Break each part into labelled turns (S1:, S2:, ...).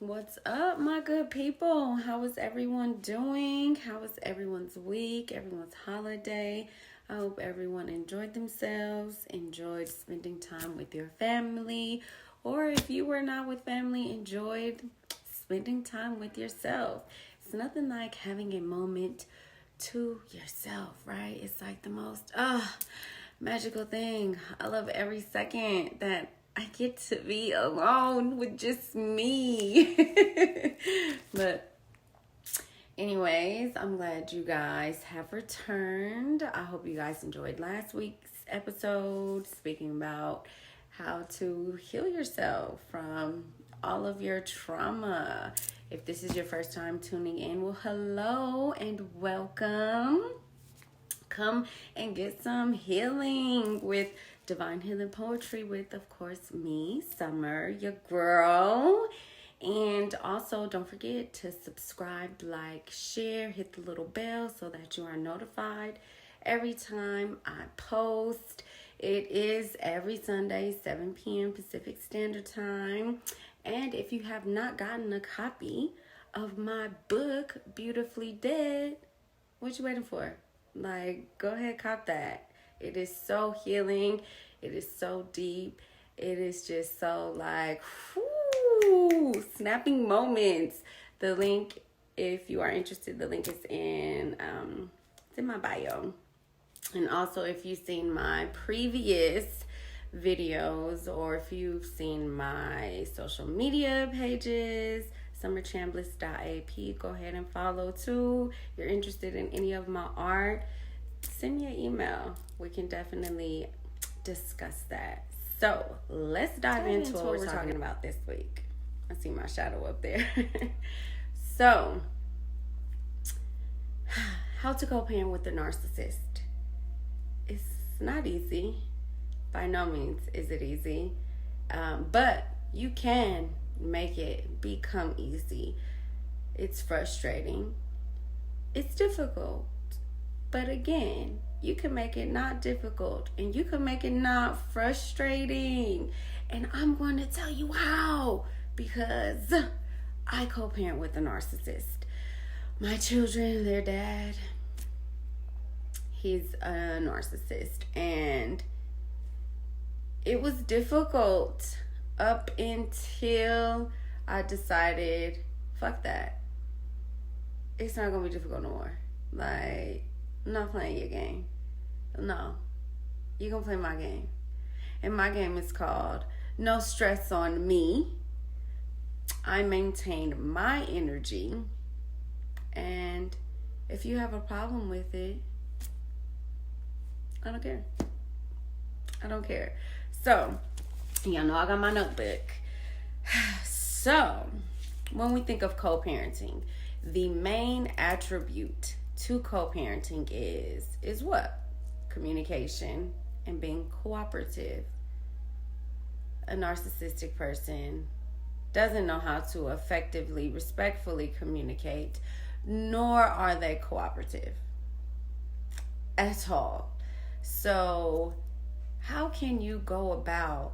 S1: What's up, my good people? How is everyone doing? How was everyone's week, everyone's holiday? I hope everyone enjoyed themselves, enjoyed spending time with your family, or if you were not with family, enjoyed spending time with yourself. It's nothing like having a moment to yourself, right? It's like the most magical thing. I love every second that I get to be alone with just me. But anyways, I'm glad you guys have returned. I hope you guys enjoyed last week's episode speaking about how to heal yourself from all of your trauma. If this is your first time tuning in, well, hello and welcome. Come and get some healing with Divine Healing Poetry with, of course, me, Summer, your girl. And also, don't forget to subscribe, like, share, hit the little bell so that you are notified every time I post. It is every Sunday, 7 p.m. Pacific Standard Time. And if you have not gotten a copy of my book, Beautifully Dead, what you waiting for? Like, go ahead, cop that. It is so healing. It is so deep. It is just so like, whoo, snapping moments. The link, if you are interested, the link is in my bio. And also, if you've seen my previous videos or if you've seen my social media pages, summerchambliss.ap, go ahead and follow too. If you're interested in any of my art, send me an email. We can definitely discuss that. So let's dive into what we're talking about this week. I see my shadow up there. So, how to co-parent with the narcissist. It's not easy. By no means is it easy. But you can make it become easy. It's frustrating. It's difficult. But again, you can make it not difficult and you can make it not frustrating. And I'm going to tell you how, because I co-parent with a narcissist. My children, their dad, he's a narcissist. And it was difficult up until I decided, fuck that. It's not going to be difficult no more. Like, I'm not playing your game. No. You're going to play my game. And my game is called No Stress on Me. I maintain my energy. And if you have a problem with it, I don't care. I don't care. So, y'all know I got my notebook. So, when we think of co-parenting, the main attribute to co-parenting is what? Communication and being cooperative. A narcissistic person doesn't know how to effectively, respectfully communicate, nor are they cooperative at all. So, how can you go about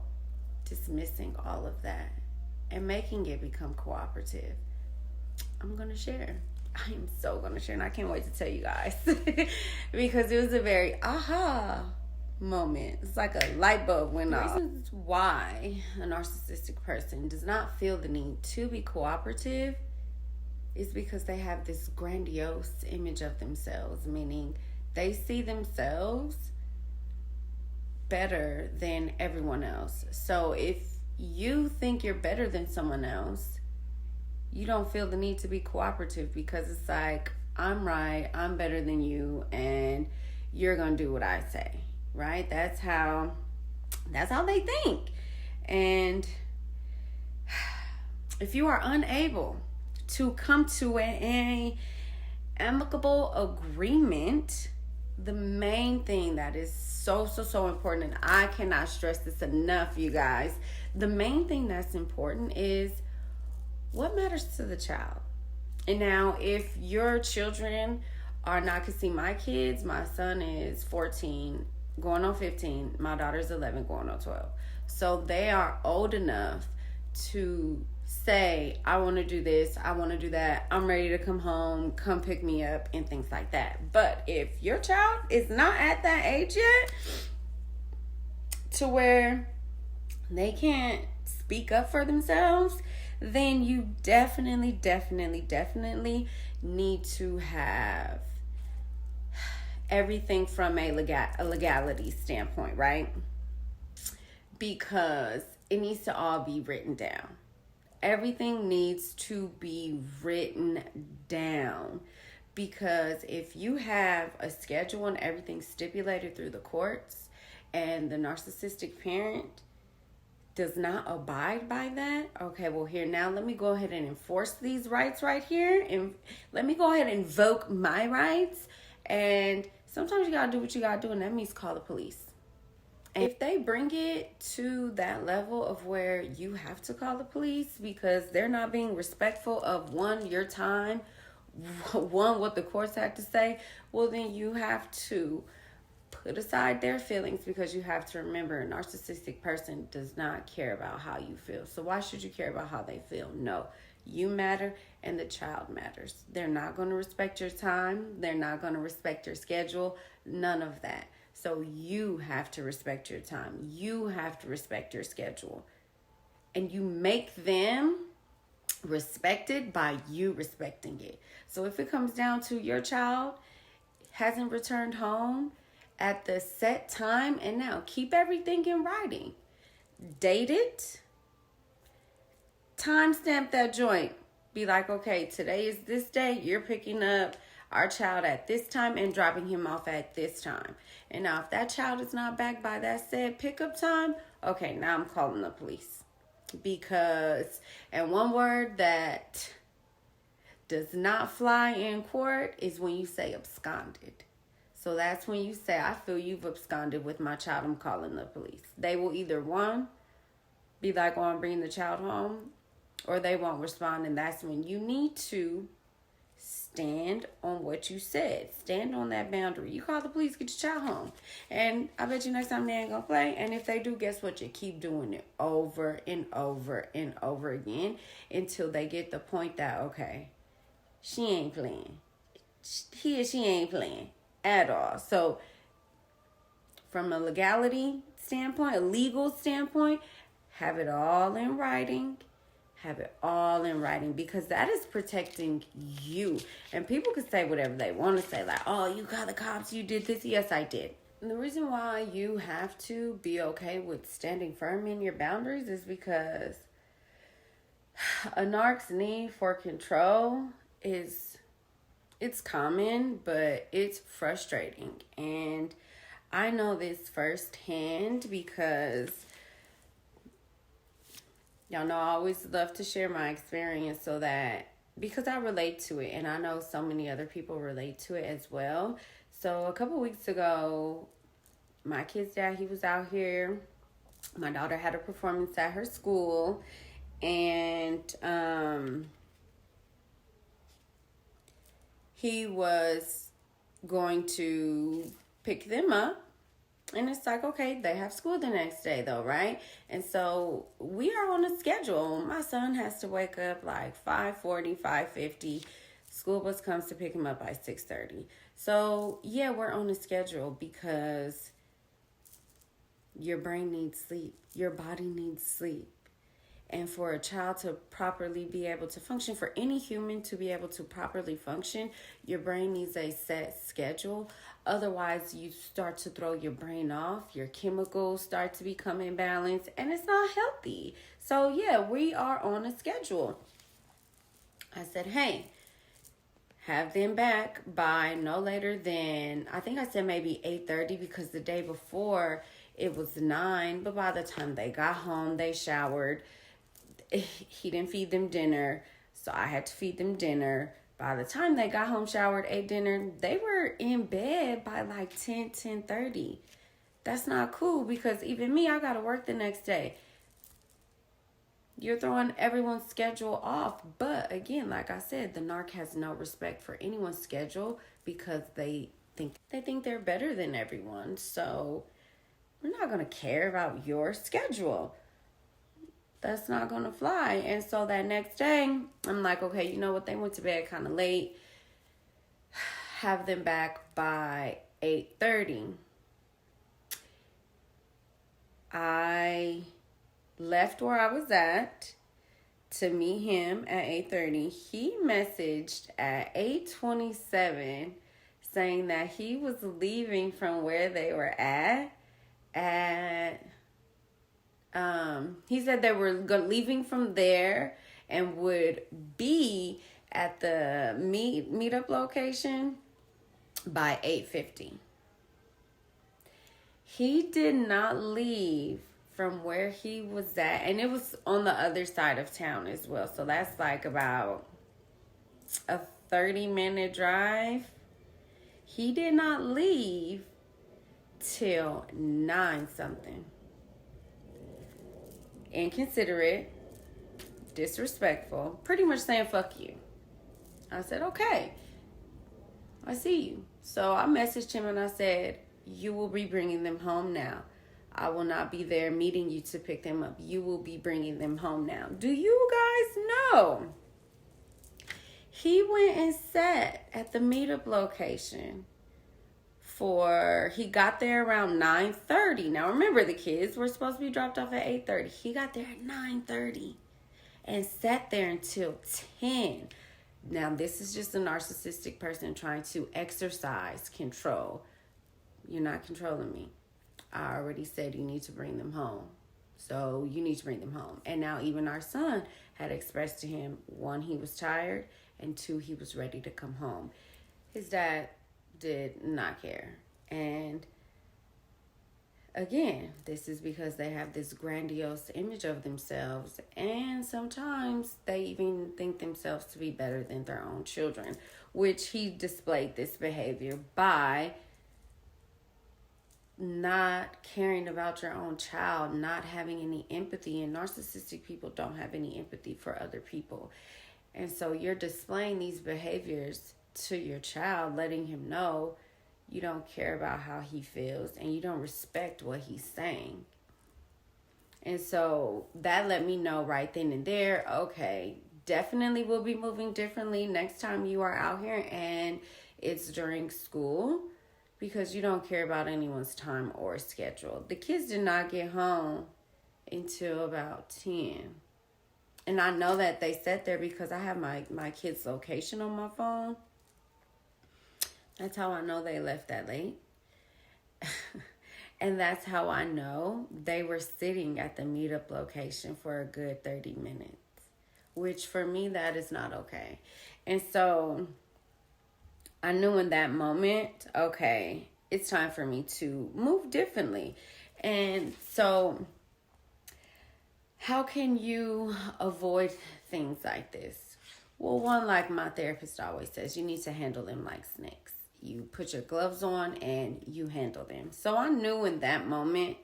S1: dismissing all of that and making it become cooperative? I'm going to share. I am so going to share, and I can't wait to tell you guys because it was a very aha moment. It's like a light bulb went off. Reasons why a narcissistic person does not feel the need to be cooperative is because they have this grandiose image of themselves, meaning they see themselves better than everyone else. So if you think you're better than someone else, you don't feel the need to be cooperative because it's like, I'm right, I'm better than you, and you're gonna do what I say, right? That's how they think. And if you are unable to come to an amicable agreement, the main thing that is so important, and I cannot stress this enough, you guys, the main thing that's important is what matters to the child. And now, if your children are not, because see, my kids, my son is 14, going on 15. My daughter's 11, going on 12. So they are old enough to say, I want to do this, I want to do that, I'm ready to come home, come pick me up, and things like that. But if your child is not at that age yet to where they can't speak up for themselves, then you definitely need to have everything from a legality standpoint, right? Because it needs to all be written down. Everything needs to be written down. Because if you have a schedule and everything stipulated through the courts, and the narcissistic parent does not abide by that, okay, well, here now, let me go ahead and enforce these rights right here, and let me go ahead and invoke my rights. And sometimes you gotta do what you gotta do, and that means call the police. And if they bring it to that level of where you have to call the police because they're not being respectful of, one, your time, one, what the courts have to say, well, then you have to put aside their feelings, because you have to remember, a narcissistic person does not care about how you feel. So why should you care about how they feel? No, you matter and the child matters. They're not going to respect your time. They're not going to respect your schedule. None of that. So you have to respect your time. You have to respect your schedule. And you make them respected by you respecting it. So if it comes down to your child hasn't returned home at the set time, and now keep everything in writing. Date it. Timestamp that joint. Be like, okay, today is this day. You're picking up our child at this time and dropping him off at this time. And now if that child is not back by that said pickup time, okay, now I'm calling the police. Because, and one word that does not fly in court is when you say absconded. So that's when you say, I feel you've absconded with my child, I'm calling the police. They will either, one, be like, oh, I'm bringing the child home, or they won't respond. And that's when you need to stand on what you said. Stand on that boundary. You call the police, get your child home. And I bet you next time they ain't gonna play. And if they do, guess what? You keep doing it over and over and over again until they get the point that, okay, she ain't playing. She ain't playing at all. So from a legality standpoint, a legal standpoint, have it all in writing. Have it all in writing, because that is protecting you. And people can say whatever they want to say, like, oh, you got the cops, you did this. Yes, I did. And the reason why you have to be okay with standing firm in your boundaries is because a narc's need for control it's common, but it's frustrating. And I know this firsthand because y'all know I always love to share my experience, so that because I relate to it, and I know so many other people relate to it as well. So a couple weeks ago, my kid's dad, he was out here. My daughter had a performance at her school, and he was going to pick them up. And it's like, okay, they have school the next day though, right? And so we are on a schedule. My son has to wake up like 5:40, 5:50. School bus comes to pick him up by 6:30. So yeah, we're on a schedule because your brain needs sleep. Your body needs sleep. And for a child to properly be able to function, for any human to be able to properly function, your brain needs a set schedule. Otherwise, you start to throw your brain off. Your chemicals start to become imbalanced, and it's not healthy. So, yeah, we are on a schedule. I said, hey, have them back by no later than, I think I said maybe 8:30, because the day before it was 9. But by the time they got home, they showered. He didn't feed them dinner, so I had to feed them dinner. By the time they got home, showered, ate dinner, they were in bed by like 10:30. That's not cool, because even me, I got to work the next day. You're throwing everyone's schedule off. But again, like I said, the narc has no respect for anyone's schedule, because they think they're better than everyone. So we're not going to care about your schedule. That's not going to fly. And so that next day, I'm like, okay, you know what? They went to bed kind of late. Have them back by 8:30. I left where I was at to meet him at 8:30. He messaged at 8:27 saying that he was leaving from where they were at he said they were leaving from there and would be at the meetup location by 8:50. He did not leave from where he was at, and it was on the other side of town as well. So that's like about a 30-minute drive. He did not leave till 9 something. Inconsiderate, disrespectful, pretty much saying fuck you. I said, okay, I see you. So I messaged him and I said, you will be bringing them home now. I will not be there meeting you to pick them up. You will be bringing them home now. Do you guys know? He went and sat at the meetup location he got there around 9:30. Now remember, the kids were supposed to be dropped off at 8:30. He got there at 9:30 and sat there until 10. Now this is just a narcissistic person trying to exercise control. You're not controlling me. I already said you need to bring them home. So you need to bring them home. And now even our son had expressed to him, 1, he was tired, and 2, he was ready to come home. His dad did not care. And again, this is because they have this grandiose image of themselves, and sometimes they even think themselves to be better than their own children, which he displayed this behavior by not caring about your own child, not having any empathy. And narcissistic people don't have any empathy for other people. And so you're displaying these behaviors to your child, letting him know you don't care about how he feels and you don't respect what he's saying. And so that let me know right then and there, okay, definitely will be moving differently next time you are out here and it's during school, because you don't care about anyone's time or schedule. The kids did not get home until about 10. And I know that they sat there because I have my kid's location on my phone. That's how I know they left that late. And that's how I know they were sitting at the meetup location for a good 30 minutes. Which for me, that is not okay. And so I knew in that moment, okay, it's time for me to move differently. And so how can you avoid things like this? Well, one, like my therapist always says, you need to handle them like snakes. You put your gloves on and you handle them. So I knew in that moment,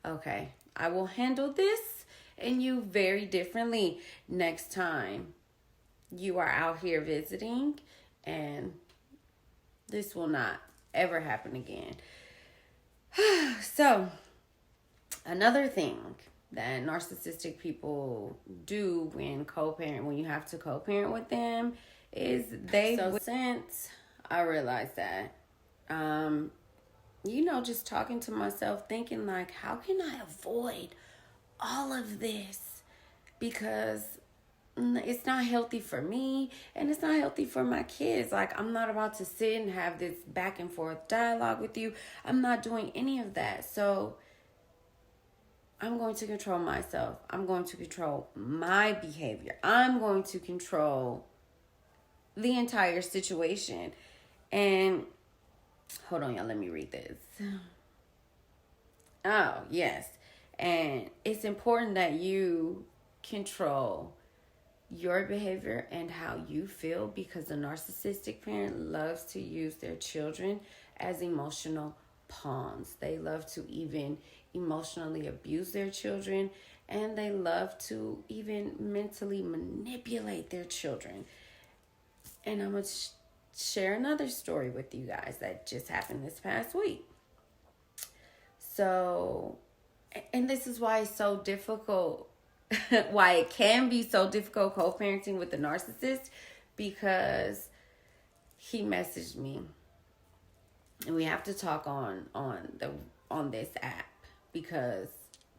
S1: okay, I will handle this and you very differently next time you are out here visiting, and this will not ever happen again. So another thing that narcissistic people do when you have to co-parent with them is since I realized that, just talking to myself, thinking like, how can I avoid all of this? Because it's not healthy for me and it's not healthy for my kids. Like, I'm not about to sit and have this back and forth dialogue with you. I'm not doing any of that. So I'm going to control myself. I'm going to control my behavior. I'm going to control the entire situation. And hold on, y'all, let me read this. Oh, yes. And it's important that you control your behavior and how you feel, because the narcissistic parent loves to use their children as emotional pawns. They love to even emotionally abuse their children, and they love to even mentally manipulate their children. And I'm going to share another story with you guys that just happened this past week. So, and this is why it's so difficult why it can be so difficult co-parenting with the narcissist, because he messaged me, and we have to talk on this app, because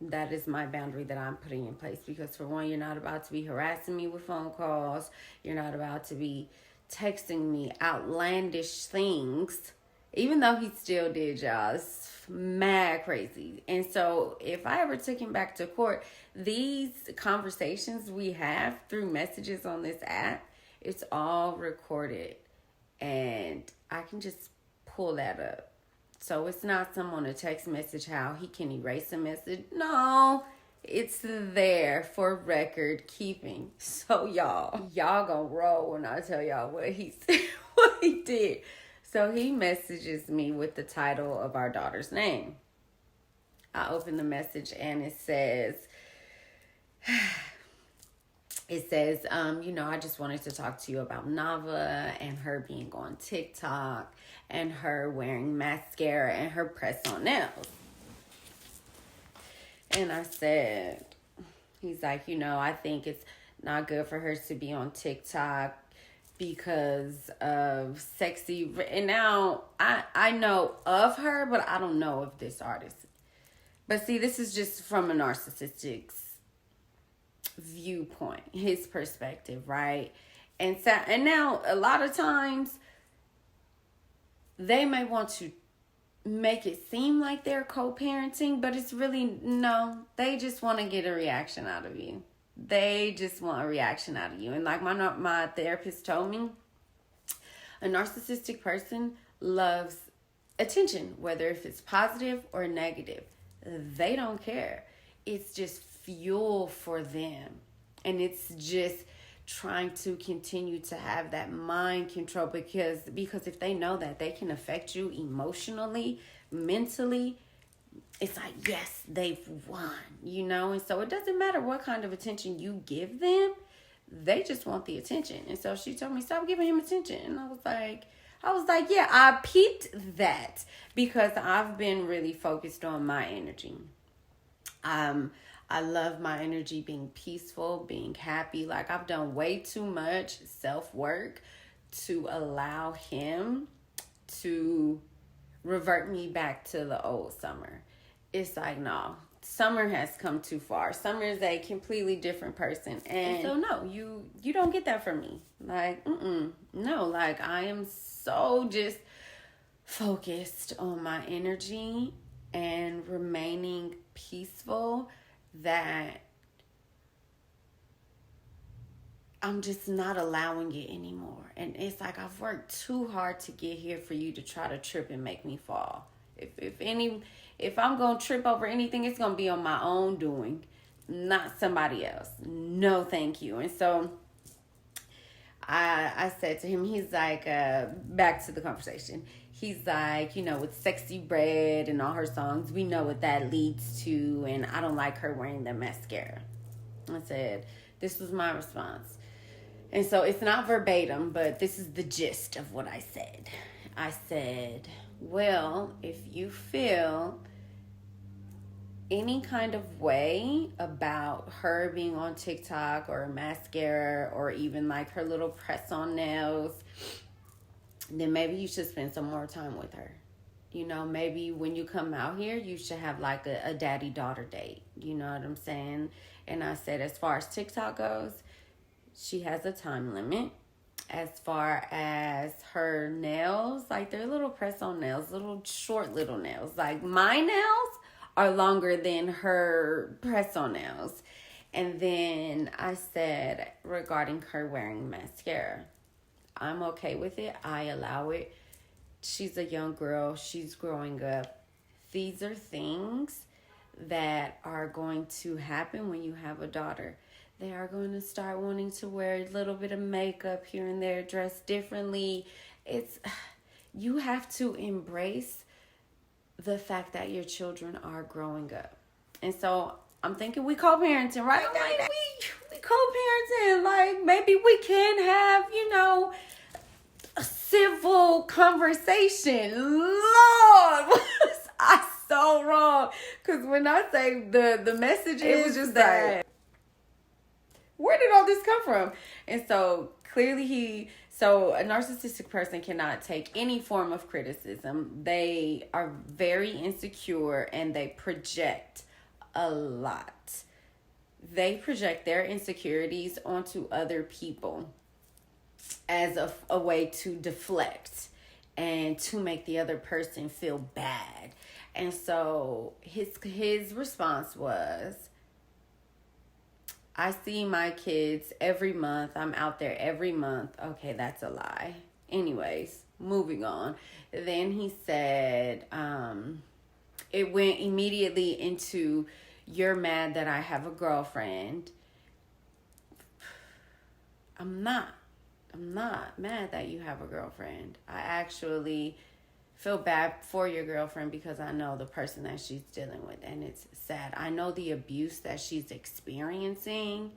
S1: that is my boundary that I'm putting in place. Because for one, you're not about to be harassing me with phone calls. You're not about to be texting me outlandish things, even though he still did, y'all. It's mad crazy. And so if I ever took him back to court, these conversations we have through messages on this app, it's all recorded, and I can just pull that up. So it's not someone a text message how he can erase a message. No, it's there for record keeping. So y'all gonna roll when I tell y'all what he said, what he did. So he messages me with the title of our daughter's name. I open the message and it says, I just wanted to talk to you about Nava and her being on TikTok and her wearing mascara and her press-on nails. And I said, he's like, I think it's not good for her to be on TikTok because of sexy. And now I know of her, but I don't know of this artist. But see, this is just from a narcissistic's viewpoint, his perspective, right? And now a lot of times they may want to make it seem like they're co-parenting, but it's really no. They just want to get a reaction out of you. They just want a reaction out of you. And like my therapist told me, a narcissistic person loves attention, whether if it's positive or negative. They don't care. It's just fuel for them. And it's just trying to continue to have that mind control, because if they know that they can affect you emotionally, mentally, it's like, yes, they've won, and so it doesn't matter what kind of attention you give them, they just want the attention. And so she told me, stop giving him attention. And I was like, yeah, I peeped that, because I've been really focused on my energy. I love my energy being peaceful, being happy. Like, I've done way too much self-work to allow him to revert me back to the old Summer. It's like, no, Summer has come too far. Summer is a completely different person. And so, no, you don't get that from me. Like, no, like, I am so just focused on my energy and remaining peaceful that I'm just not allowing it anymore. And it's like, I've worked too hard to get here for you to try to trip and make me fall. If I'm going to trip over anything, it's going to be on my own doing, not somebody else. No, thank you. And so I said to him, he's like, back to the conversation. He's like, with Sexy Red and all her songs, we know what that leads to, and I don't like her wearing the mascara. I said, this was my response. And so it's not verbatim, but this is the gist of what I said. I said, well, if you feel any kind of way about her being on TikTok or mascara or even like her little press-on nails, then maybe you should spend some more time with her. Maybe when you come out here, you should have like a daddy-daughter date. You know what I'm saying? And I said, as far as TikTok goes, she has a time limit. As far as her nails, like they're little press-on nails, little short little nails. Like my nails are longer than her press-on nails. And then I said, regarding her wearing mascara, I'm okay with it. I allow it. She's a young girl. She's growing up. These are things that are going to happen when you have a daughter. They are going to start wanting to wear a little bit of makeup here and there, dress differently. You have to embrace the fact that your children are growing up. And so I'm thinking we co-parenting, right? We co-parenting. Like, maybe we can have, a civil conversation. Lord, was I so wrong? Because when I say the message, it was just that Where did all this come from? And so clearly so a narcissistic person cannot take any form of criticism. They are very insecure and they project a lot. They project their insecurities onto other people as a way to deflect and to make the other person feel bad. And so his response was, I see my kids every month. I'm out there every month. Okay, that's a lie. Anyways, moving on. Then he said, it went immediately into, you're mad that I have a girlfriend. I'm not mad that you have a girlfriend. I actually feel bad for your girlfriend because I know the person that she's dealing with, and it's sad. I know the abuse that she's experiencing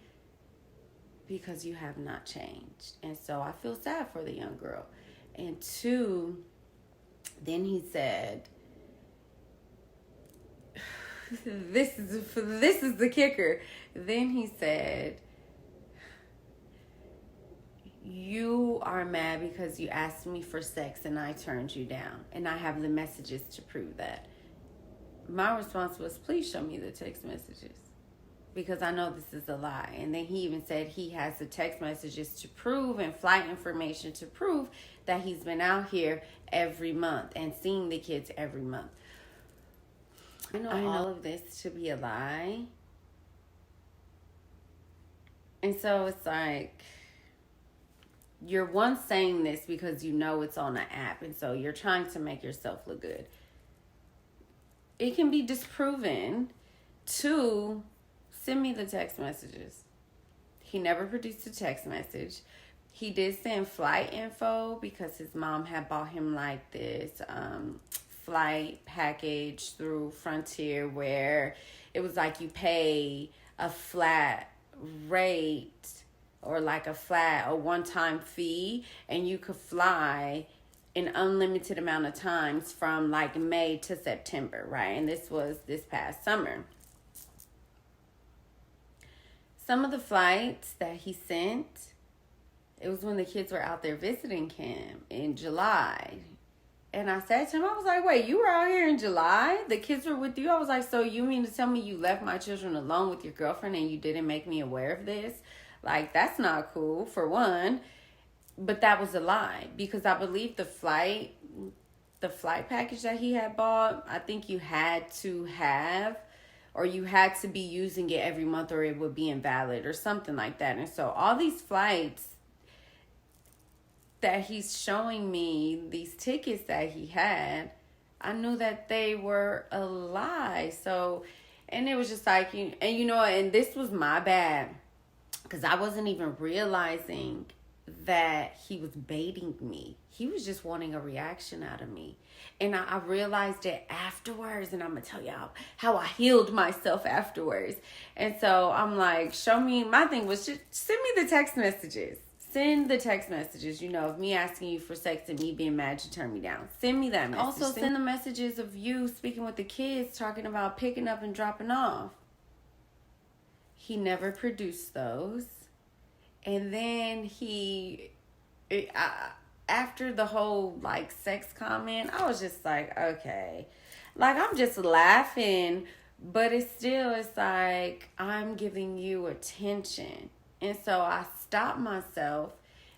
S1: because you have not changed. And so I feel sad for the young girl. And two, then he said, this is the kicker. Then he said, you are mad because you asked me for sex and I turned you down. And I have the messages to prove that. My response was, please show me the text messages, because I know this is a lie. And then he even said he has the text messages to prove and flight information to prove that he's been out here every month and seeing the kids every month. I know all of this to be a lie. And so it's like, you're one saying this because you know it's on an app, and so you're trying to make yourself look good. It can be disproven. Two, send me the text messages. He never produced a text message. He did send flight info because his mom had bought him like this flight package through Frontier where it was like you pay a flat rate or like a one-time fee, and you could fly an unlimited amount of times from like May to September, right? And this was this past summer. Some of the flights that he sent, it was when the kids were out there visiting him in July. And I said to him, I was like, wait, you were out here in July? The kids were with you? I was like, so you mean to tell me you left my children alone with your girlfriend and you didn't make me aware of this? Like, that's not cool, for one. But that was a lie, because I believe the flight package that he had bought, I think you had to have, or you had to be using it every month or it would be invalid or something like that. And so all these flights that he's showing me, these tickets that he had, I knew that they were a lie. So, and it was just like, and this was my bad, because I wasn't even realizing that he was baiting me. He was just wanting a reaction out of me. And I realized it afterwards, and I'm going to tell y'all how I healed myself afterwards. And so I'm like, show me, my thing was just send me the text messages. Send the text messages, of me asking you for sex and me being mad you turn me down. Send me that message. Also, send the messages of you speaking with the kids, talking about picking up and dropping off. He never produced those. And then after the whole, sex comment, I was just like, okay. I'm just laughing, but it's like, I'm giving you attention. And so I stopped myself,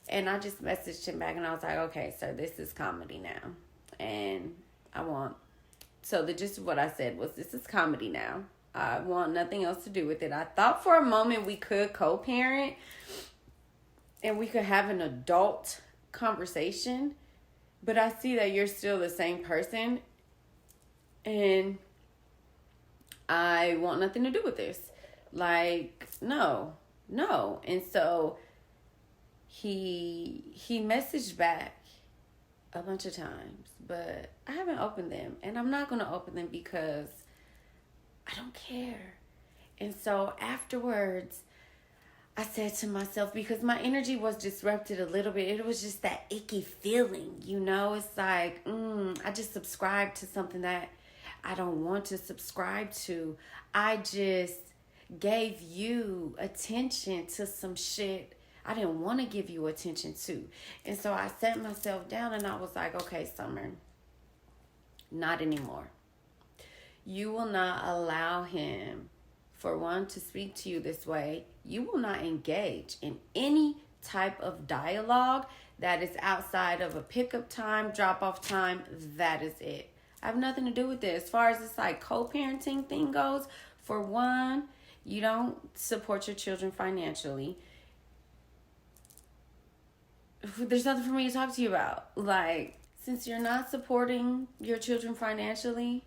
S1: and I just messaged him back, and I was like, okay, so this is comedy now. And so the gist of what I said was, this is comedy now. I want nothing else to do with it. I thought for a moment we could co-parent and we could have an adult conversation, but I see that you're still the same person and I want nothing to do with this. No. And so he messaged back a bunch of times, but I haven't opened them, and I'm not going to open them because I don't care. And so afterwards, I said to myself, because my energy was disrupted a little bit, it was just that icky feeling, It's like, I just subscribed to something that I don't want to subscribe to. I just gave you attention to some shit I didn't want to give you attention to. And so I sat myself down and I was like, okay, Summer, not anymore. You will not allow him, for one, to speak to you this way. You will not engage in any type of dialogue that is outside of a pickup time, drop off time. That is it. I have nothing to do with this. As far as this like co-parenting thing goes, for one, you don't support your children financially. There's nothing for me to talk to you about. Like, since you're not supporting your children financially,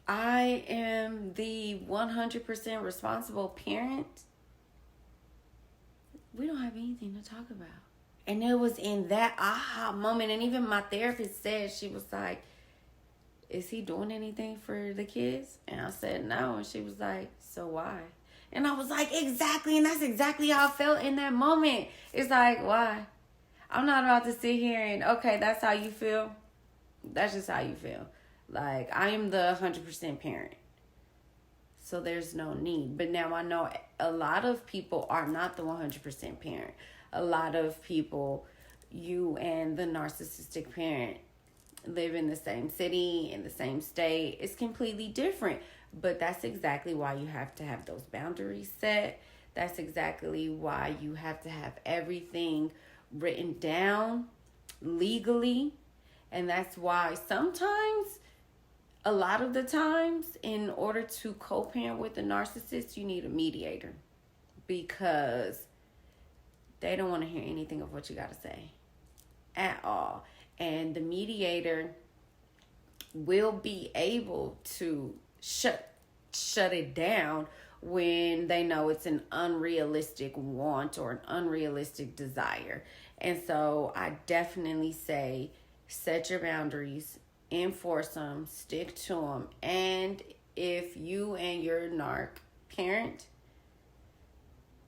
S1: I am the 100% responsible parent. We don't have anything to talk about. And it was in that aha moment, and even my therapist said, she was like, is he doing anything for the kids? And I said, no. And she was like, so why? And I was like, exactly. And that's exactly how I felt in that moment. It's like, why? I'm not about to sit here and, okay, that's how you feel. That's just how you feel. Like, I am the 100% parent. So there's no need. But now I know a lot of people are not the 100% parent. A lot of people, you and the narcissistic parent, live in the same city, in the same state. It's completely different. But that's exactly why you have to have those boundaries set. That's exactly why you have to have everything written down legally. And that's why sometimes, a lot of the times, in order to co-parent with a narcissist, you need a mediator. Because they don't want to hear anything of what you got to say at all. And the mediator will be able to shut it down when they know it's an unrealistic want or an unrealistic desire. And so I definitely say, set your boundaries, enforce them, stick to them. And if you and your narc parent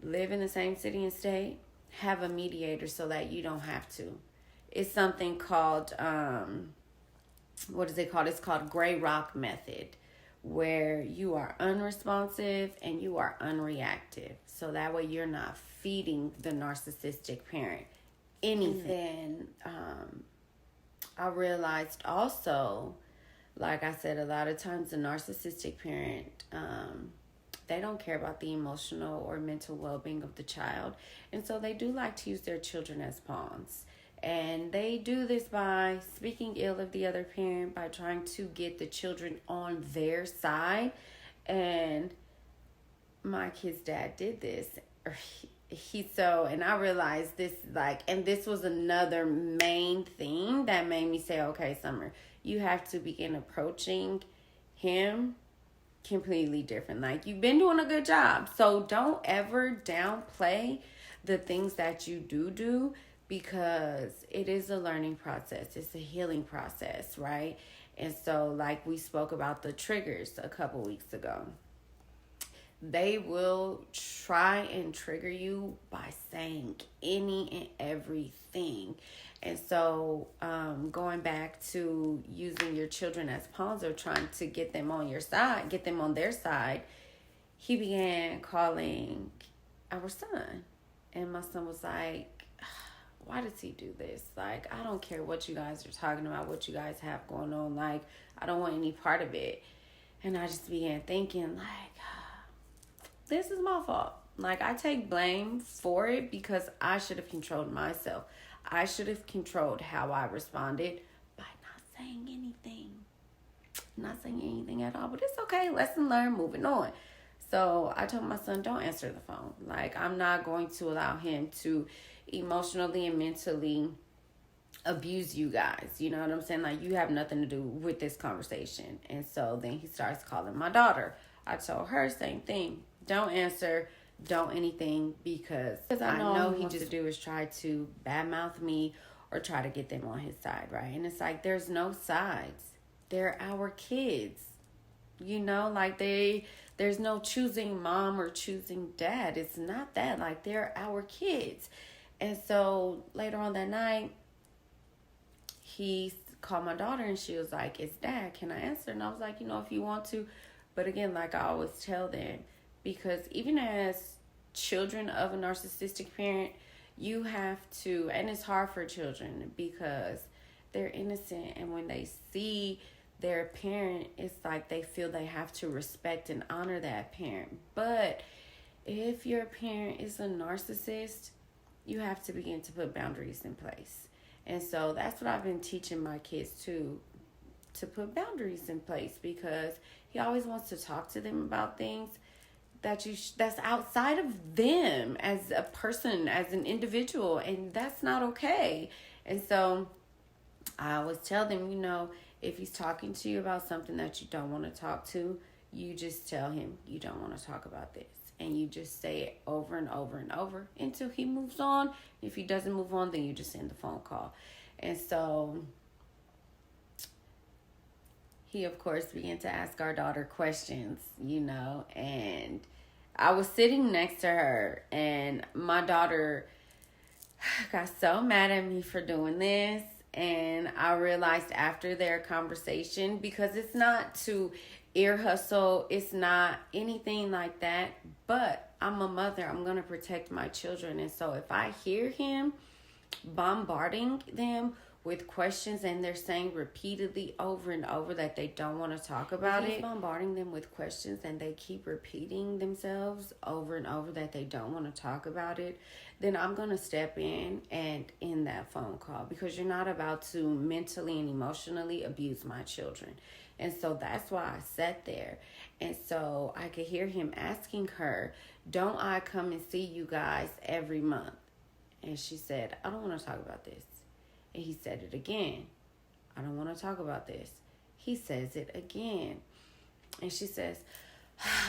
S1: live in the same city and state, have a mediator so that you don't have to. It's something called, what is it called? It's called Gray Rock Method, where you are unresponsive and you are unreactive. So that way you're not feeding the narcissistic parent anything. And I realized also, like I said, a lot of times the narcissistic parent, they don't care about the emotional or mental well-being of the child. And so they do like to use their children as pawns. And they do this by speaking ill of the other parent, by trying to get the children on their side. And my kid's dad did this. And I realized this, and this was another main thing that made me say, okay, Summer, you have to begin approaching him completely different. Like, you've been doing a good job. So don't ever downplay the things that you do, because it is a learning process. It's a healing process, right? And so, like we spoke about the triggers a couple weeks ago, they will try and trigger you by saying any and everything. And so, going back to using your children as pawns or trying to get them on your side, get them on their side, he began calling our son. And my son was like, why does he do this? Like, I don't care what you guys are talking about, what you guys have going on. Like, I don't want any part of it. And I just began thinking, like, this is my fault. Like, I take blame for it because I should have controlled myself. I should have controlled how I responded by not saying anything. Not saying anything at all. But it's okay. Lesson learned. Moving on. So I told my son, don't answer the phone. Like, I'm not going to allow him to emotionally and mentally abuse you guys. You know what I'm saying? Like, you have nothing to do with this conversation. And so then he starts calling my daughter. I told her same thing. Don't answer. Don't anything, because I know he just do is try to badmouth me or try to get them on his side, right? And it's like, there's no sides. They're our kids. You know, like there's no choosing mom or choosing dad. It's not that. Like, they're our kids. And so later on that night, he called my daughter and she was like, it's Dad, can I answer? And I was like, if you want to, But again, like I always tell them, because even as children of a narcissistic parent, you have to, and it's hard for children because they're innocent, and when they see their parent, it's like they feel they have to respect and honor that parent. But if your parent is a narcissist, you have to begin to put boundaries in place. And so that's what I've been teaching my kids to put boundaries in place, because he always wants to talk to them about things that's outside of them as a person, as an individual, and that's not okay. And so I always tell them, if he's talking to you about something that you don't want to talk to, you just tell him you don't want to talk about this. And you just say it over and over and over until he moves on. If he doesn't move on, then you just end the phone call. And so he, of course, began to ask our daughter questions, and I was sitting next to her, and my daughter got so mad at me for doing this. And I realized after their conversation, because it's not to ear hustle, it's not anything like that, but I'm a mother, I'm going to protect my children. And so if I hear him bombarding them with questions and they're saying repeatedly over and over that they don't want to talk about it, bombarding them with questions and they keep repeating themselves over and over that they don't want to talk about it, then I'm going to step in and end that phone call, because you're not about to mentally and emotionally abuse my children. And so that's why I sat there. And so I could hear him asking her, don't I come and see you guys every month? And she said, I don't want to talk about this. And he said it again. I don't want to talk about this. He says it again. And she says,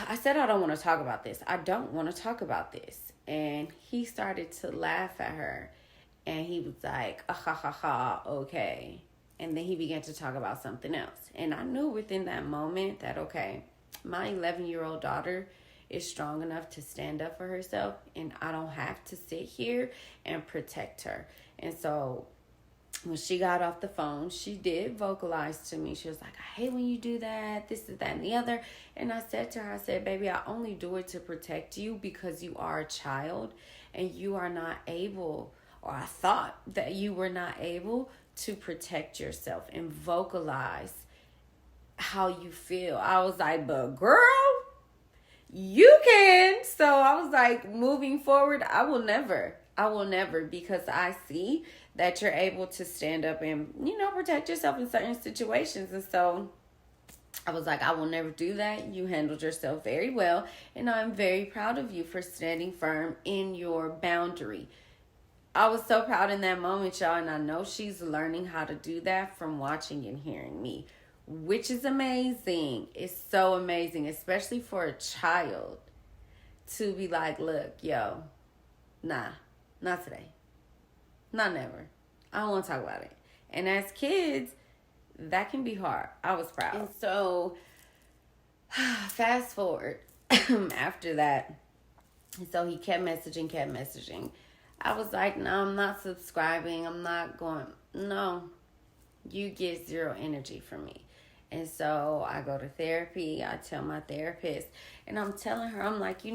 S1: I said, I don't want to talk about this. I don't want to talk about this. And he started to laugh at her. And he was like, ha ha ha, okay. And then he began to talk about something else. And I knew within that moment that, okay, my 11-year-old daughter is strong enough to stand up for herself. And I don't have to sit here and protect her. And so when she got off the phone, she did vocalize to me. She was like, I hate when you do that, this is that and the other. And I said to her, I said, baby, I only do it to protect you because you are a child and you are not able, or I thought that you were not able to protect yourself and vocalize how you feel. I was like, but girl, you can. So I was like, moving forward, I will never, because I see that you're able to stand up and, protect yourself in certain situations. And so I was like, I will never do that. You handled yourself very well. And I'm very proud of you for standing firm in your boundary. I was so proud in that moment, y'all. And I know she's learning how to do that from watching and hearing me, which is amazing. It's so amazing, especially for a child to be like, look, yo, nah, not today. Not never. I don't want to talk about it. And as kids, that can be hard. I was proud. And so, fast forward after that. And so he kept messaging. I was like, no, I'm not subscribing. I'm not going. No, you get zero energy from me. And so I go to therapy. I tell my therapist. And I'm telling her, I'm like,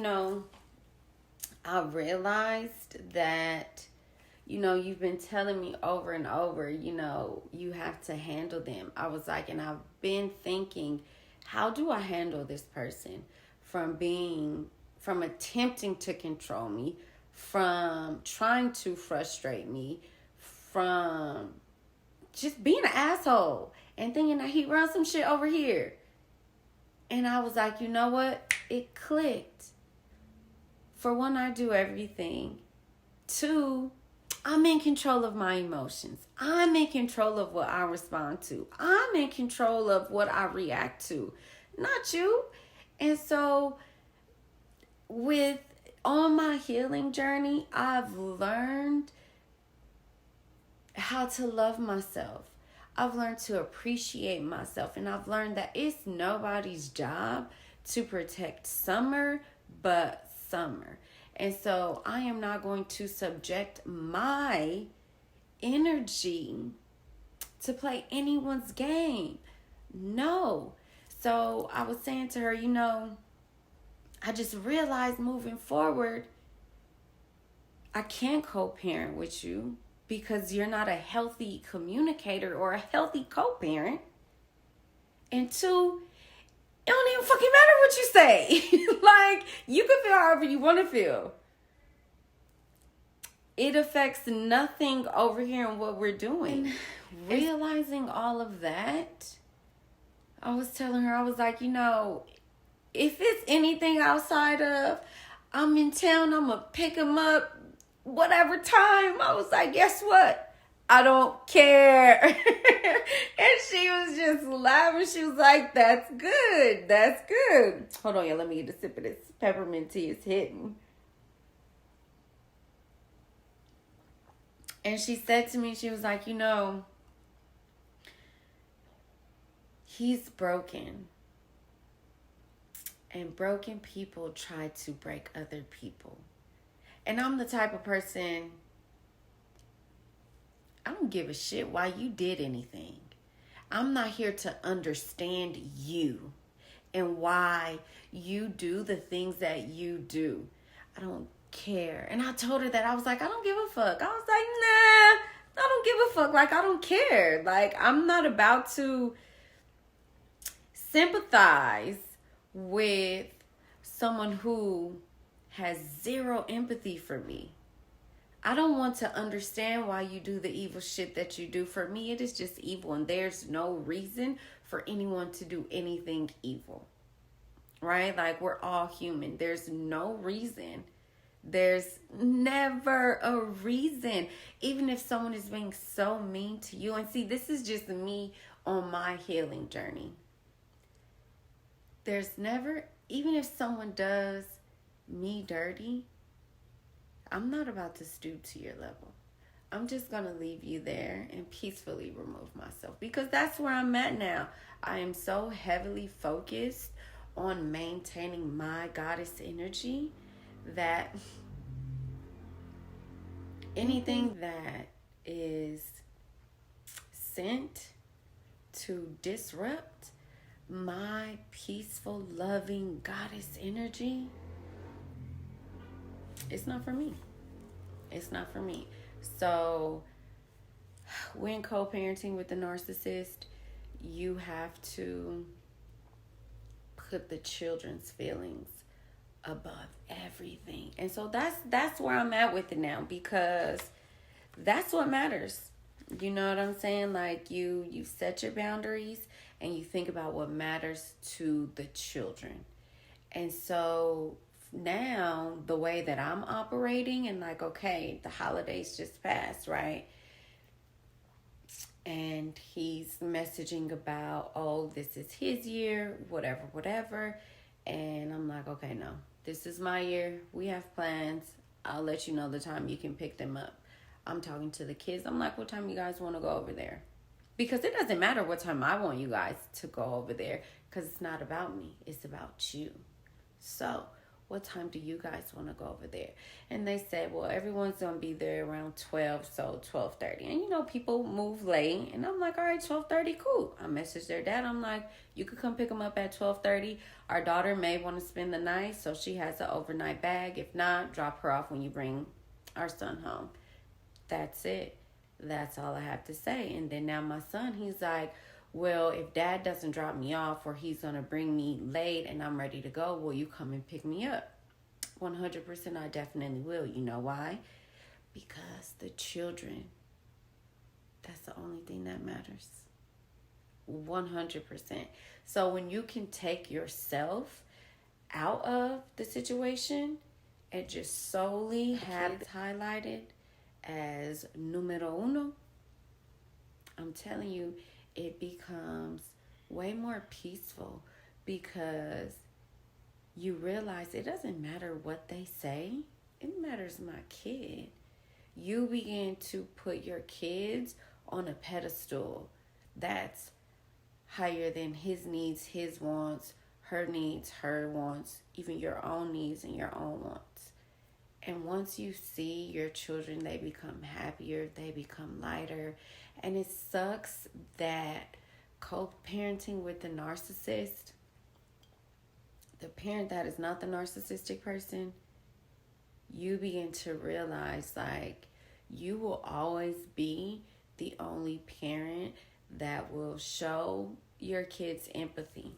S1: I realized that you've been telling me over and over, you have to handle them. I was like, and I've been thinking, how do I handle this person from attempting to control me, from trying to frustrate me, from just being an asshole and thinking that he runs some shit over here. And I was like, you know what? It clicked. For one, I do everything. Two, I'm in control of my emotions. I'm in control of what I respond to. I'm in control of what I react to, not you. And so on my healing journey, I've learned how to love myself. I've learned to appreciate myself. And I've learned that it's nobody's job to protect Summer but Summer. And so I am not going to subject my energy to play anyone's game. No. So I was saying to her, I just realized moving forward, I can't co-parent with you because you're not a healthy communicator or a healthy co-parent. And two, it don't even fucking matter what you say. Like, you can feel however you want to feel. It affects nothing over here in what we're doing. And realizing all of that, I was telling her, I was like, if it's anything outside of, I'm in town, I'm going to pick him up, whatever time. I was like, guess what? I don't care. And she was just laughing. She was like, that's good. That's good. Hold on, y'all. Let me get a sip of this peppermint tea. It's hitting. And she said to me, she was like, he's broken. And broken people try to break other people. And I'm the type of person, I don't give a shit why you did anything. I'm not here to understand you and why you do the things that you do. I don't care. And I told her that. I was like, I don't give a fuck. I was like, nah, I don't give a fuck. Like, I don't care. Like, I'm not about to sympathize with someone who has zero empathy for me. I don't want to understand why you do the evil shit that you do. For me, it is just evil, and there's no reason for anyone to do anything evil. Right? Like, we're all human. There's no reason. There's never a reason. Even if someone is being so mean to you. And see, this is just me on my healing journey. There's never, even if someone does me dirty, I'm not about to stoop to your level. I'm just going to leave you there and peacefully remove myself. Because that's where I'm at now. I am so heavily focused on maintaining my goddess energy that anything that is sent to disrupt my peaceful, loving goddess energy, it's not for me. It's not for me. So when co-parenting with the narcissist, you have to put the children's feelings above everything. And so that's where I'm at with it now, because that's what matters. You know what I'm saying? Like, you set your boundaries and you think about what matters to the children. And so now the way that I'm operating, and like, okay, the holidays just passed, right? And he's messaging about, oh, this is his year, whatever. And I'm like, okay, no, this is my year. We have plans. I'll let you know the time you can pick them up. I'm talking to the kids. I'm like, what time you guys want to go over there? Because it doesn't matter what time I want you guys to go over there, because it's not about me. It's about you. So what time do you guys want to go over there? And they said, well, everyone's going to be there around 12, so 12:30. And, people move late. And I'm like, all right, 12:30, cool. I messaged their dad. I'm like, you could come pick them up at 12:30. Our daughter may want to spend the night, so she has an overnight bag. If not, drop her off when you bring our son home. That's it. That's all I have to say. And then now my son, he's like, well, if dad doesn't drop me off, or he's going to bring me late and I'm ready to go, will you come and pick me up? 100% I definitely will. You know why? Because the children, that's the only thing that matters. 100%. So when you can take yourself out of the situation and just solely have it highlighted as numero uno, I'm telling you, it becomes way more peaceful, because you realize it doesn't matter what they say. It matters my kid. You begin to put your kids on a pedestal that's higher than his needs, his wants, her needs, her wants, even your own needs and your own wants. And once you see your children, they become happier, they become lighter. And it sucks that co-parenting with the narcissist, the parent that is not the narcissistic person, you begin to realize like you will always be the only parent that will show your kids empathy.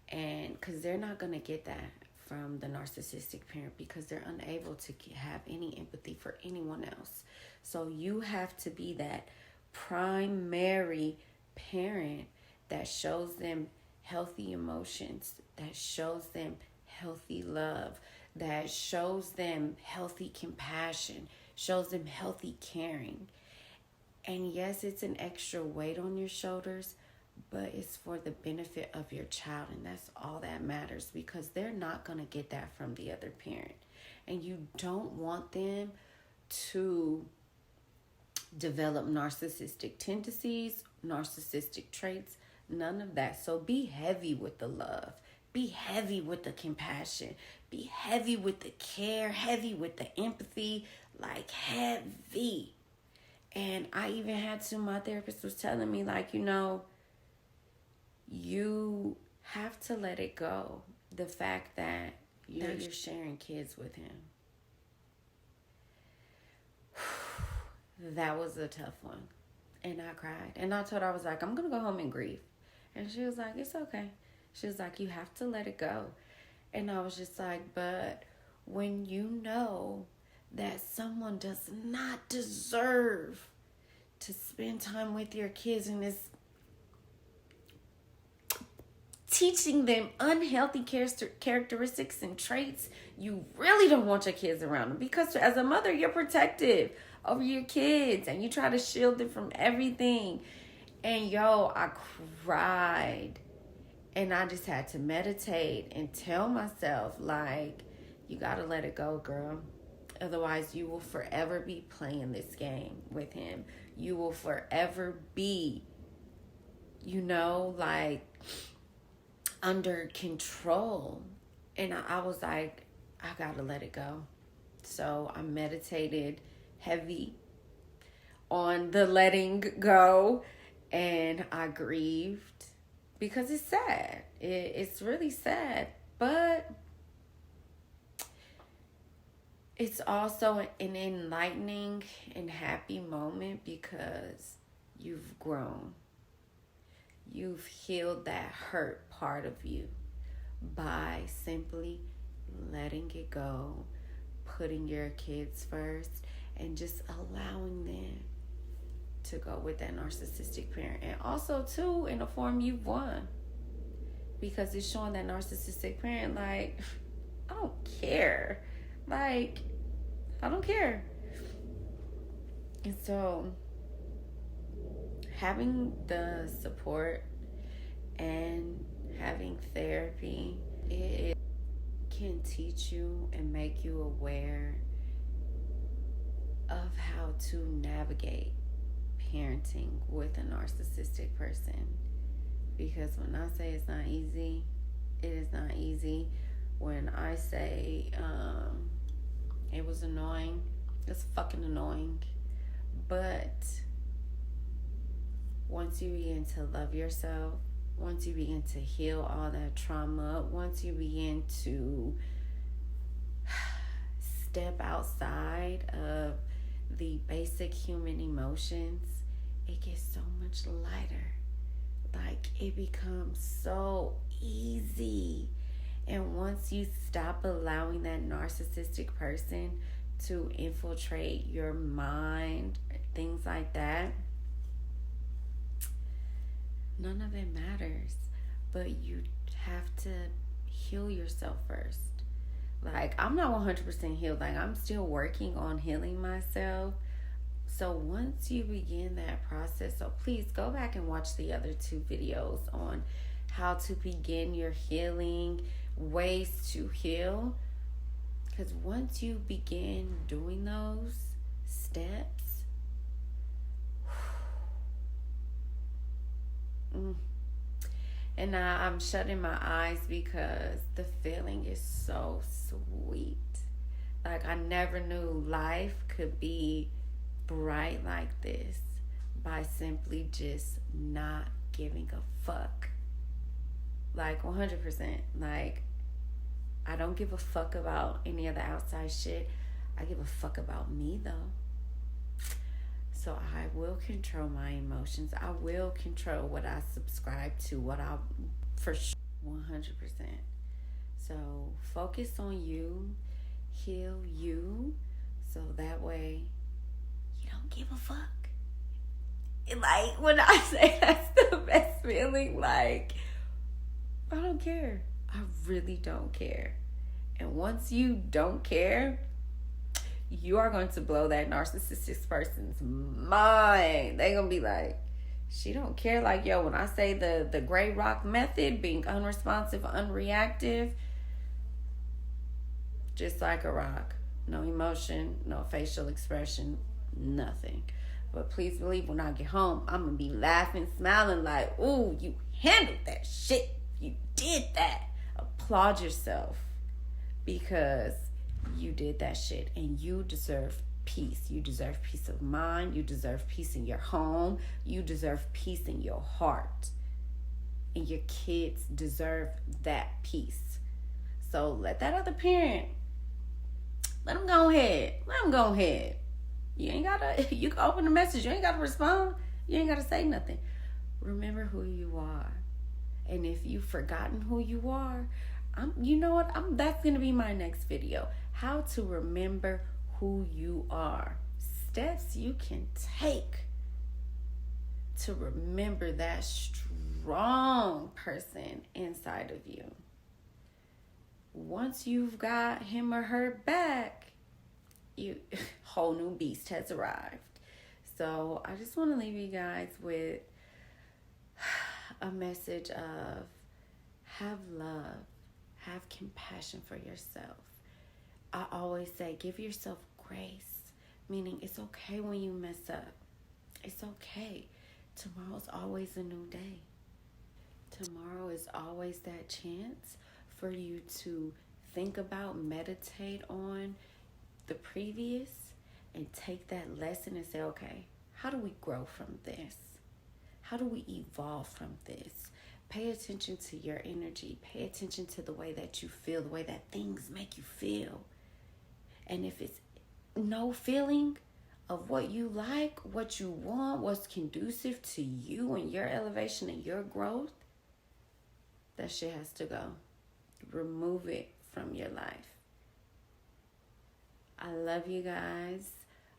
S1: And because they're not going to get that from the narcissistic parent, because they're unable to have any empathy for anyone else. So you have to be that primary parent that shows them healthy emotions, that shows them healthy love, that shows them healthy compassion, shows them healthy caring. And yes, it's an extra weight on your shoulders, but it's for the benefit of your child, and that's all that matters, because they're not going to get that from the other parent. And you don't want them to develop narcissistic tendencies, narcissistic traits, none of that. So be heavy with the love, be heavy with the compassion, be heavy with the care, heavy with the empathy, like heavy. And I even had to, my therapist was telling me, like, you have to let it go. The fact that you're sharing kids with him. That was a tough one. And I cried. And I told her, I was like, I'm going to go home and grieve. And she was like, it's okay. She was like, you have to let it go. And I was just like, but when you know that someone does not deserve to spend time with your kids and is teaching them unhealthy characteristics and traits, you really don't want your kids around them. Because as a mother, you're protective over your kids and you try to shield them from everything. And I cried. And I just had to meditate and tell myself, like, you got to let it go, girl. Otherwise, you will forever be playing this game with him. You will forever be, like, under control. And I was like, I gotta let it go. So I meditated heavy on the letting go, and I grieved because it's sad. It's really sad, but it's also an enlightening and happy moment because you've grown. You've healed that hurt part of you by simply letting it go, putting your kids first, and just allowing them to go with that narcissistic parent. And also, too, in a form, you've won. Because it's showing that narcissistic parent, like, I don't care. Like, I don't care. And so, having the support and having therapy, it can teach you and make you aware of how to navigate parenting with a narcissistic person. Because when I say it's not easy, it is not easy. When I say it was annoying, it's fucking annoying. But once you begin to love yourself, once you begin to heal all that trauma, once you begin to step outside of the basic human emotions, it gets so much lighter. Like, it becomes so easy. And once you stop allowing that narcissistic person to infiltrate your mind, things like that, none of it matters. But you have to heal yourself first. Like, I'm not 100% healed. Like, I'm still working on healing myself. So once you begin that process, so please go back and watch the other 2 videos on how to begin your healing, ways to heal. Because once you begin doing those steps, and I'm shutting my eyes because the feeling is so sweet. Like, I never knew life could be bright like this by simply just not giving a fuck. Like 100%. Like, I don't give a fuck about any of the outside shit. I give a fuck about me though. So I will control my emotions. I will control what I subscribe to, what I, for sure, 100%. So focus on you, heal you, so that way you don't give a fuck. Like, when I say that's the best feeling, like, I don't care. I really don't care. And once you don't care, you are going to blow that narcissistic person's mind. They're going to be like, she don't care. Like, yo, when I say the gray rock method, being unresponsive, unreactive, just like a rock. No emotion, no facial expression, nothing. But please believe when I get home, I'm going to be laughing, smiling like, ooh, you handled that shit. You did that. Applaud yourself because you did that shit and you deserve peace. You deserve peace of mind. You deserve peace in your home. You deserve peace in your heart. And your kids deserve that peace. So let that other parent, let them go ahead. Let them go ahead. You ain't gotta, you can open the message. You ain't gotta respond. You ain't gotta say nothing. Remember who you are. And if you've forgotten who you are, you know what? That's going to be my next video. How to remember who you are. Steps you can take to remember that strong person inside of you. Once you've got him or her back, whole new beast has arrived. So I just want to leave you guys with a message of have love, have compassion for yourself. I always say give yourself grace, meaning it's okay when you mess up. It's okay. Tomorrow's always a new day. Tomorrow is always that chance for you to think about, meditate on the previous and take that lesson and say, okay, how do we grow from this? How do we evolve from this? Pay attention to your energy. Pay attention to the way that you feel, the way that things make you feel. And if it's no feeling of what you like, what you want, what's conducive to you and your elevation and your growth, that shit has to go. Remove it from your life. I love you guys.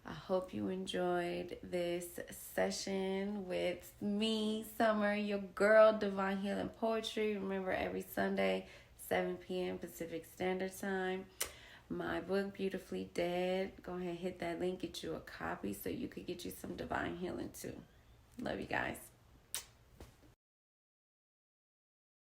S1: I hope you enjoyed this session with me, Summer, your girl, Divine Healing Poetry. Remember, every Sunday, 7 p.m. Pacific Standard Time. My book, Beautifully Dead. Go ahead and hit that link, get you a copy so you could get you some divine healing too. Love you guys.